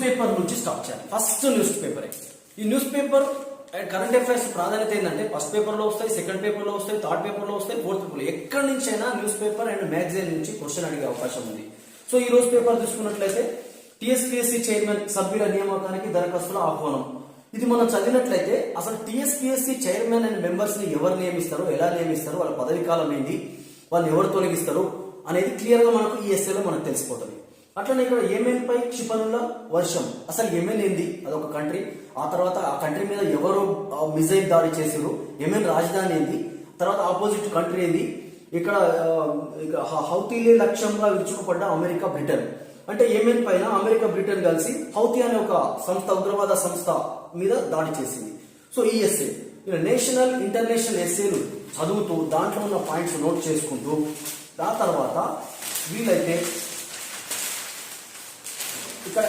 Paper నుంచి start చేయాలి. First news పేపరే. ఈ న్యూస్ పేపర్ కరెంట్ అఫైర్స్ ప్రాధాన్యత ఏంటంటే ఫస్ట్ పేపర్ లో వస్తాయి, సెకండ్ పేపర్ లో వస్తాయి, థర్డ్ పేపర్ లో వస్తాయి, ఫోర్త్ పేపర్ లో ఎక్కడి నుంచి అయినా న్యూస్ పేపర్ అండ్ మ్యాగజైన్ నుంచి క్వశ్చన్ అడిగే అవకాశం ఉంది. సో ఈ రోజు పేపర్ చూసుకున్నట్లయితే టీఎస్పీఎస్సీ చైర్మన్ సభ్యుల నియామకానికి దరఖాస్తుల ఆహ్వానం. ఇది మనం చదివినట్లయితే అసలు టీఎస్పీఎస్సీ చైర్మన్ అండ్ మెంబర్స్ ని ఎవరు నియమిస్తారు, ఎలా నియమిస్తారు, వాళ్ళ పదవి కాలం ఏంటి, వాళ్ళు ఎవరు తొలగిస్తారు అనేది క్లియర్ గా మనకు ఈ ఎస్ఏలో మనకు తెలిసిపోతుంది. అట్లనే ఇక్కడ యెమెన్ పై క్షిపణుల వర్షం. అసలు యెమెన్ ఏంది, అదొక కంట్రీ. ఆ తర్వాత ఆ కంట్రీ మీద ఎవరు మిజైల్ దాడి చేసారు, యెమెన్ రాజధాని ఏంది, తర్వాత ఆపోజిట్ కంట్రీ ఏంది, ఇక్కడ హౌతీలే లక్ష్యంగా విరుచుకుపడ్డ అమెరికా బ్రిటన్. అంటే యెమెన్ పైన అమెరికా బ్రిటన్ కలిసి హౌతీ అనే ఒక సంస్థ, ఉగ్రవాద సంస్థ మీద దాడి చేసింది. సో ఈ ఎస్ఏ నేషనల్ ఇంటర్నేషనల్ ఎస్ఏలు చదువుతూ దాంట్లో ఉన్న పాయింట్స్ నోట్ చేసుకుంటూ ఆ తర్వాత వీలైతే ఇక్కడ